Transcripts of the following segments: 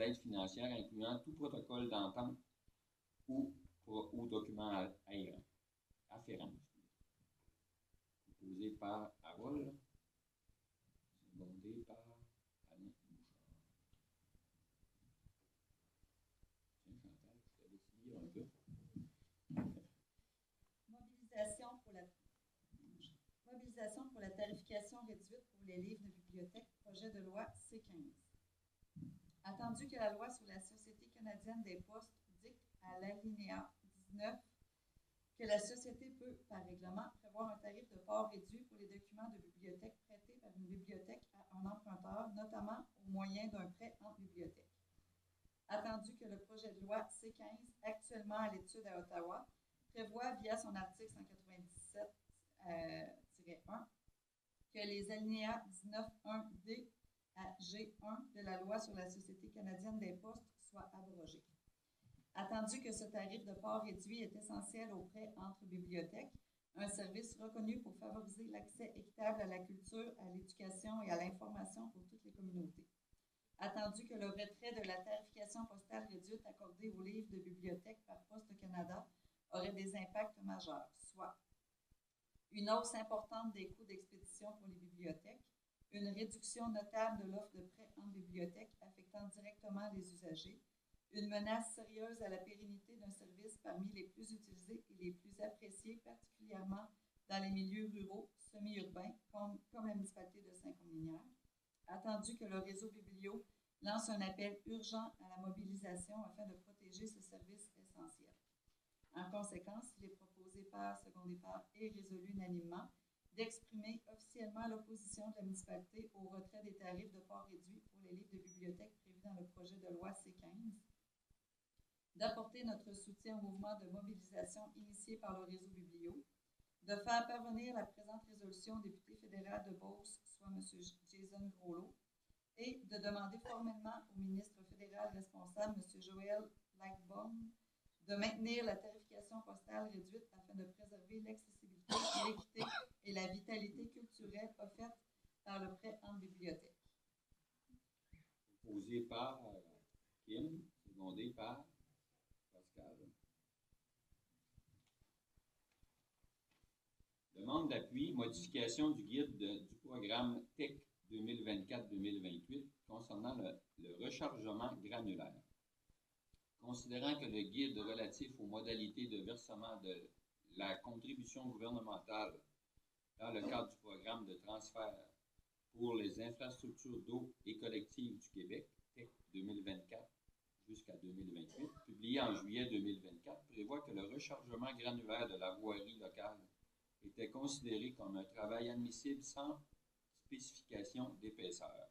d'aide financière incluant tout protocole d'entente ou document afférent. Proposé par Harold, secondé par Alain Bouchard. Tiens, Chantal, je t'avais signé un peu. Mobilisation pour la tarification réduite pour les livres de bibliothèque, projet de loi C15. Attendu que la loi sur la Société canadienne des postes dicte à l'alinéa 19 que la Société peut, par règlement, prévoir un tarif de port réduit pour les documents de bibliothèque prêtés par une bibliothèque à un emprunteur, notamment au moyen d'un prêt entre bibliothèques. Attendu que le projet de loi C15, actuellement à l'étude à Ottawa, prévoit via son article 197-1 que les alinéas 19.1d à G1 de la loi sur la Société canadienne des postes soient abrogés. Attendu que ce tarif de port réduit est essentiel aux prêts entre bibliothèques, un service reconnu pour favoriser l'accès équitable à la culture, à l'éducation et à l'information pour toutes les communautés. Attendu que le retrait de la tarification postale réduite accordée aux livres de bibliothèque par Poste Canada aurait des impacts majeurs, soit une hausse importante des coûts d'expédition pour les bibliothèques, une réduction notable de l'offre de prêts en bibliothèque affectant directement les usagers, une menace sérieuse à la pérennité d'un service parmi les plus utilisés et les plus appréciés, particulièrement dans les milieux ruraux, semi-urbains, comme la municipalité de Saint-Côme-Minière. Attendu que le réseau Biblio lance un appel urgent à la mobilisation afin de protéger ce service essentiel. En conséquence, il est proposé par, secondé par et résolu unanimement d'exprimer officiellement l'opposition de la municipalité au retrait des tarifs de port réduit pour les livres de bibliothèque prévus dans le projet de loi C15, d'apporter notre soutien au mouvement de mobilisation initié par le réseau Biblio, de faire parvenir la présente résolution au député fédéral de Beauce, soit M. Jason Groslot, et de demander formellement au ministre fédéral responsable, M. Joël Lightbourne, de maintenir la tarification postale réduite afin de préserver l'accessibilité, l'équité et la vitalité culturelle offerte par le prêt en bibliothèque. Proposé par Kim, secondé par Pascal. Demande d'appui, modification du guide du programme TEC 2024-2028 concernant le rechargement granulaire. Considérant que le guide relatif aux modalités de versement de la contribution gouvernementale dans le cadre du programme de transfert pour les infrastructures d'eau et collectives du Québec, TEC 2024 jusqu'à 2028, publié en juillet 2024, prévoit que le rechargement granulaire de la voirie locale était considéré comme un travail admissible sans spécification d'épaisseur.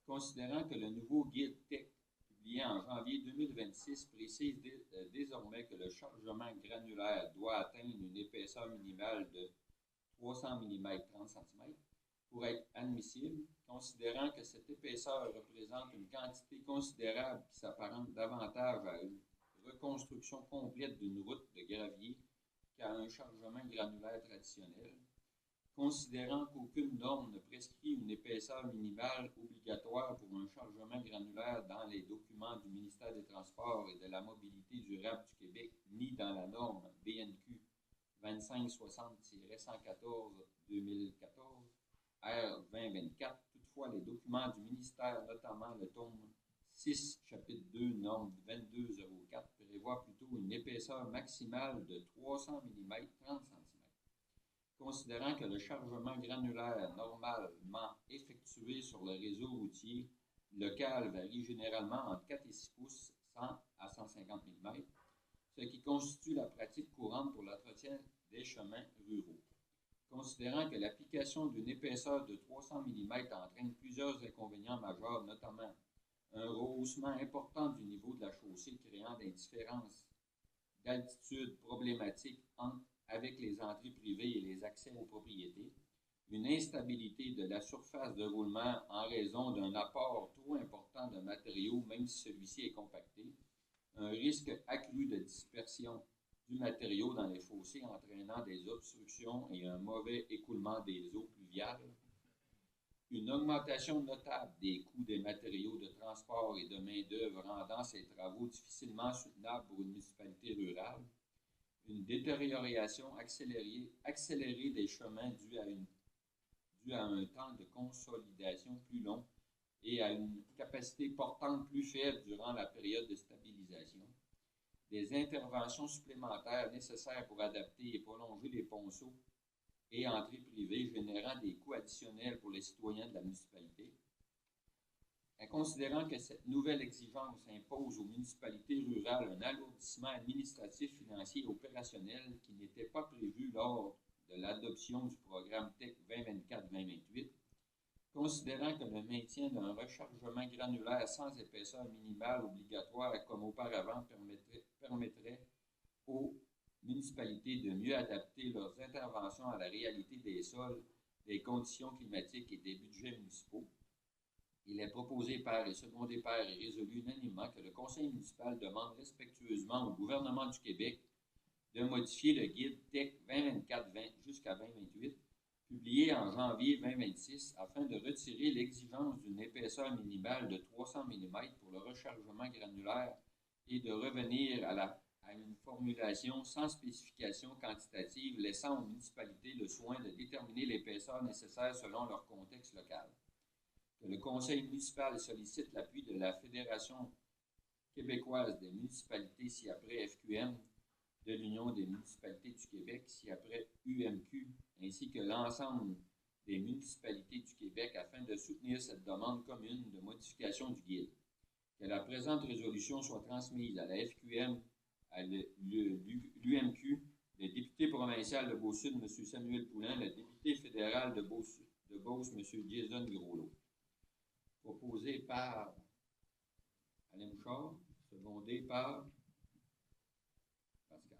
Considérant que le nouveau guide TEC publié en janvier 2026 précise désormais que le chargement granulaire doit atteindre une épaisseur minimale de 300 mm 30 cm pour être admissible, considérant que cette épaisseur représente une quantité considérable qui s'apparente davantage à une reconstruction complète d'une route de gravier qu'à un chargement granulaire traditionnel, considérant qu'aucune norme ne prescrit une épaisseur minimale obligatoire pour un chargement granulaire dans les documents du ministère des Transports et de la Mobilité durable du Québec, ni dans la norme BNQ 2560-114-2014, R2024. Toutefois, les documents du ministère, notamment le tome 6, chapitre 2, norme 2204, prévoient plutôt une épaisseur maximale de 300 mm 30 cm. Considérant que le chargement granulaire normalement effectué sur le réseau routier local varie généralement entre 4 et 6 pouces 100 à 150 mm, ce qui constitue la pratique courante pour l'entretien des chemins ruraux. Considérant que l'application d'une épaisseur de 300 mm entraîne plusieurs inconvénients majeurs, notamment un rehaussement important du niveau de la chaussée créant des différences d'altitude problématiques avec les entrées privées et les accès aux propriétés, une instabilité de la surface de roulement en raison d'un apport trop important de matériaux, même si celui-ci est compacté, un risque accru de dispersion du matériau dans les fossés entraînant des obstructions et un mauvais écoulement des eaux pluviales, une augmentation notable des coûts des matériaux de transport et de main-d'œuvre rendant ces travaux difficilement soutenables pour une municipalité rurale, une détérioration accélérée des chemins due à un temps de consolidation plus long et à une capacité portante plus faible durant la période de stabilisation, des interventions supplémentaires nécessaires pour adapter et prolonger les ponceaux et entrées privées générant des coûts additionnels pour les citoyens de la municipalité. En considérant que cette nouvelle exigence impose aux municipalités rurales un alourdissement administratif, financier et opérationnel qui n'était pas prévu lors de l'adoption du programme TEC 2024-2028, considérant que le maintien d'un rechargement granulaire sans épaisseur minimale obligatoire comme auparavant permettrait aux municipalités de mieux adapter leurs interventions à la réalité des sols, des conditions climatiques et des budgets municipaux, il est proposé par et secondé par et résolu unanimement que le Conseil municipal demande respectueusement au gouvernement du Québec de modifier le guide TEC 2024-20 jusqu'à 2028, publié en janvier 2026, afin de retirer l'exigence d'une épaisseur minimale de 300 mm pour le rechargement granulaire et de revenir à une formulation sans spécification quantitative, laissant aux municipalités le soin de déterminer l'épaisseur nécessaire selon leur contexte local. Que le Conseil municipal sollicite l'appui de la Fédération québécoise des municipalités, ci-après FQM, de l'Union des municipalités du Québec, ci-après UMQ, ainsi que l'ensemble des municipalités du Québec afin de soutenir cette demande commune de modification du guide. Que la présente résolution soit transmise à la FQM, à l'UMQ, le député provincial de Beauce-Sud, M. Samuel Poulin, le député fédéral de Beauce, M. Jason Groslo. Proposé par Alain Bouchard, secondé par Pascal.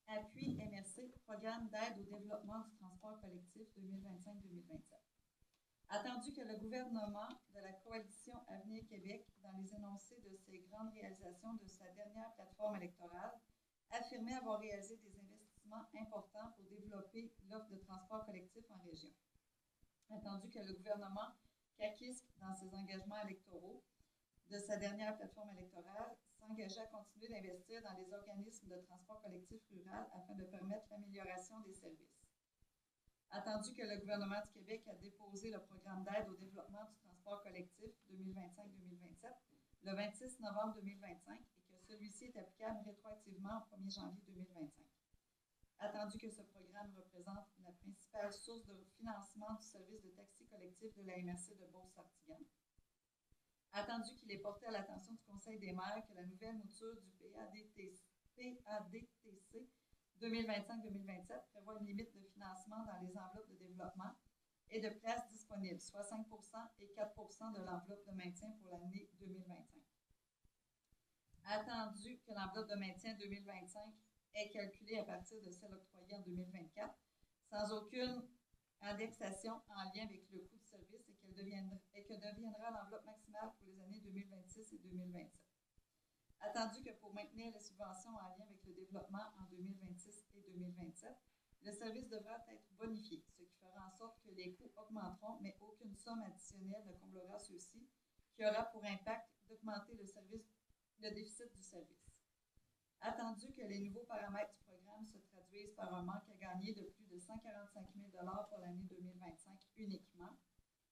Appui MRC, Programme d'aide au développement du transport collectif 2025-2027. Attendu que le gouvernement de la Coalition Avenir Québec, dans les énoncés de ses grandes réalisations de sa dernière plateforme électorale, affirmait avoir réalisé des investissements importants pour développer l'offre de transport collectif en région. Attendu que le gouvernement caquiste, dans ses engagements électoraux de sa dernière plateforme électorale, s'engageait à continuer d'investir dans les organismes de transport collectif rural afin de permettre l'amélioration des services. Attendu que le gouvernement du Québec a déposé le programme d'aide au développement du transport collectif 2025-2027 le 26 novembre 2025 et que celui-ci est applicable rétroactivement au 1er janvier 2025. Attendu que ce programme représente la principale source de financement du service de taxi collectif de la MRC de Beauce-Sartiguan. Attendu qu'il est porté à l'attention du Conseil des maires que la nouvelle mouture du PADTC 2025-2027 prévoit une limite de financement dans les enveloppes de développement et de places disponibles, soit 5 et 4 de l'enveloppe de maintien pour l'année 2025. Attendu que l'enveloppe de maintien 2025 est calculée à partir de celle octroyée en 2024, sans aucune indexation en lien avec le coût du service et que deviendra l'enveloppe maximale pour les années 2026 et 2027. Attendu que pour maintenir les subventions en lien avec le développement en 2026 et 2027, le service devra être bonifié, ce qui fera en sorte que les coûts augmenteront, mais aucune somme additionnelle ne comblera ceux-ci, qui aura pour impact d'augmenter le déficit du service. Attendu que les nouveaux paramètres du programme se traduisent par un manque à gagner de plus de 145 000 $ pour l'année 2025 uniquement.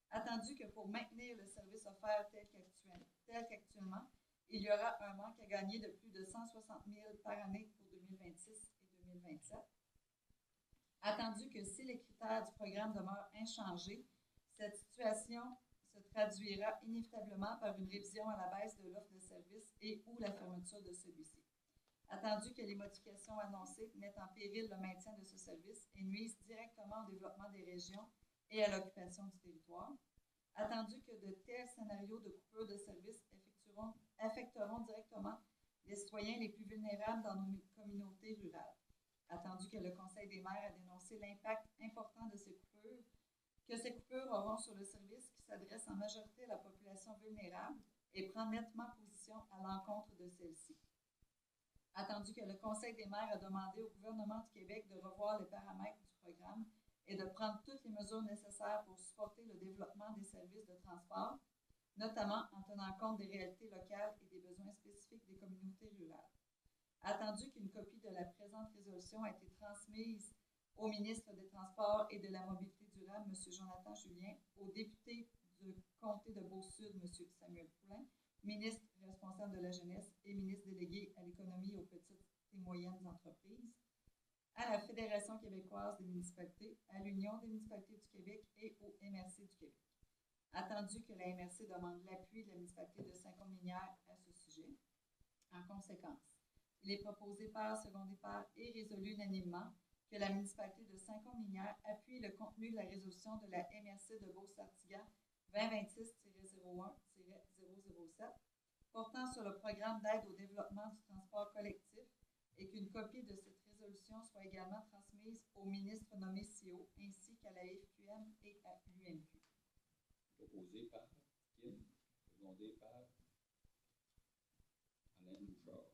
Attendu que pour maintenir le service offert tel qu'actuellement, il y aura un manque à gagner de plus de 160 000 $ par année pour 2026 et 2027. Attendu que si les critères du programme demeurent inchangés, cette situation se traduira inévitablement par une révision à la baisse de l'offre de service et ou la fermeture de celui-ci. Attendu que les modifications annoncées mettent en péril le maintien de ce service et nuisent directement au développement des régions et à l'occupation du territoire. Attendu que de tels scénarios de coupure de services affecteront directement les citoyens les plus vulnérables dans nos communautés rurales. Attendu que le Conseil des maires a dénoncé l'impact important de ces coupures, que ces coupures auront sur le service qui s'adresse en majorité à la population vulnérable et prend nettement position à l'encontre de celle-ci. Attendu que le Conseil des maires a demandé au gouvernement du Québec de revoir les paramètres du programme et de prendre toutes les mesures nécessaires pour supporter le développement des services de transport, notamment en tenant compte des réalités locales et des besoins spécifiques des communautés rurales. Attendu qu'une copie de la présente résolution a été transmise au ministre des Transports et de la Mobilité durable, M. Jonathan Julien, au député du comté de Beau-Sud, M. Samuel Poulin, ministre responsable de la jeunesse et ministre délégué à l'économie et aux petites et moyennes entreprises, à la Fédération québécoise des municipalités, à l'Union des municipalités du Québec et au MRC du Québec. Attendu que la MRC demande l'appui de la municipalité de Saint-Côme-Minière à ce sujet. En conséquence, il est proposé par, secondé par et résolu unanimement que la municipalité de Saint-Côme-Minière appuie le contenu de la résolution de la MRC de Beauce-Sartigan 2026-01-007 portant sur le programme d'aide au développement du transport collectif et qu'une copie de cette résolution soit également transmise au ministre nommé CEO ainsi qu'à la FQM et à l'UMQ. Proposé par Kim, secondé par Alain Bouchard.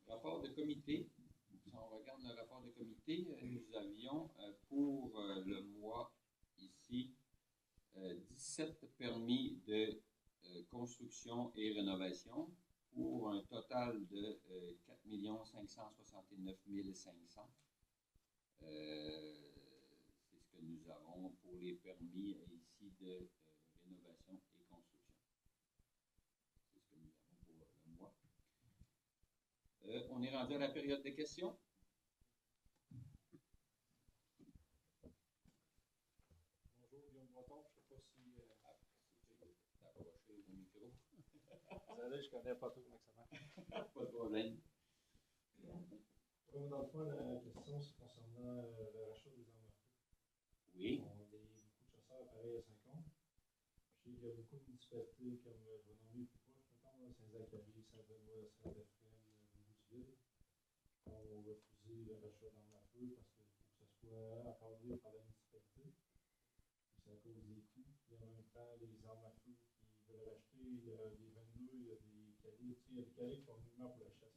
Rapport de comité. Si on regarde le rapport de comité, nous avions pour le mois ici 17 permis de construction et rénovation pour un total de 4 569 500. C'est ce que nous avons pour les permis ici de rénovation et construction. C'est ce que nous avons pour le mois. On est rendu à la période de questions. Bonjour, Guillaume Breton. Je ne sais pas si... T'approcher au micro. Désolé, je ne connais pas tout comment ça marche. Pas de problème. Dans le fond, la question, c'est concernant le rachat des armes à feu. Oui. On a beaucoup de chasseurs appareils à Saint-Côme. Puis il y a beaucoup de municipalités comme, je vais nommer plus proche, mettons, Saint-Zacharie, Saint-Benoît, Saint-Bertrand, Boutiville, qui ont refusé le rachat d'armes à feu parce qu'il faut que ça soit encadré par la municipalité. Puis c'est à cause des coûts. Puis en même temps, les armes à feu qu'ils veulent racheter, il y a des 22, il y a des calibres. Il y a des calibres qui sont uniquement pour la chasse.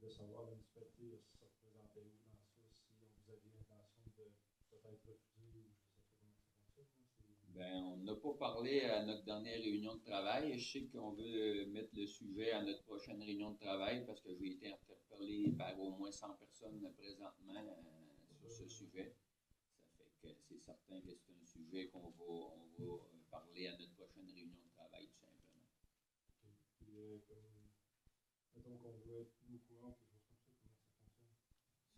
De savoir la municipalité si ça représentait où dans ça, si vous aviez l'intention de peut-être refuser ou je ne sais pas comment ça fonctionne. Ben, on n'a pas parlé à notre dernière réunion de travail. Je sais qu'on veut mettre le sujet à notre prochaine réunion de travail parce que j'ai été interpellé par au moins 100 personnes présentement sur ce sujet. Ça fait que c'est certain que c'est un sujet qu'on va parler à notre prochaine réunion de travail, tout simplement. Okay. Puis, mettons qu'on veut être au courant, quelque chose comme ça, comment ça fonctionne?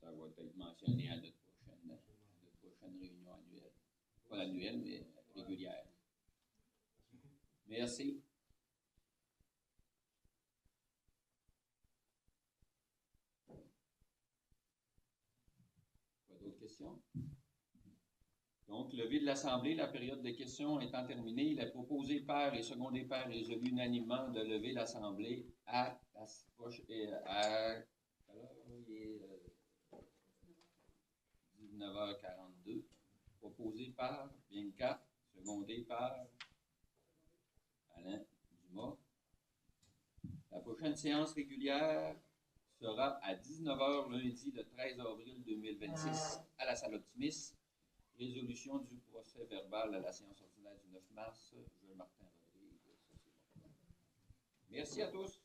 Ça va être mentionné à notre prochaine réunion annuelle. Pas annuelle, mais régulière. Merci. Pas d'autres questions? Donc, levée de l'Assemblée, la période de questions étant terminée, il est proposé par et secondé par résolu unanimement de lever l'Assemblée à 19h42. Proposé par Bianca, secondé par Alain Dumas. La prochaine séance régulière sera à 19h lundi, le 13 avril 2026, à la salle Optimis. Résolution du procès verbal à la séance ordinaire du 9 mars. Joël Martin Rodrigue. Merci à tous.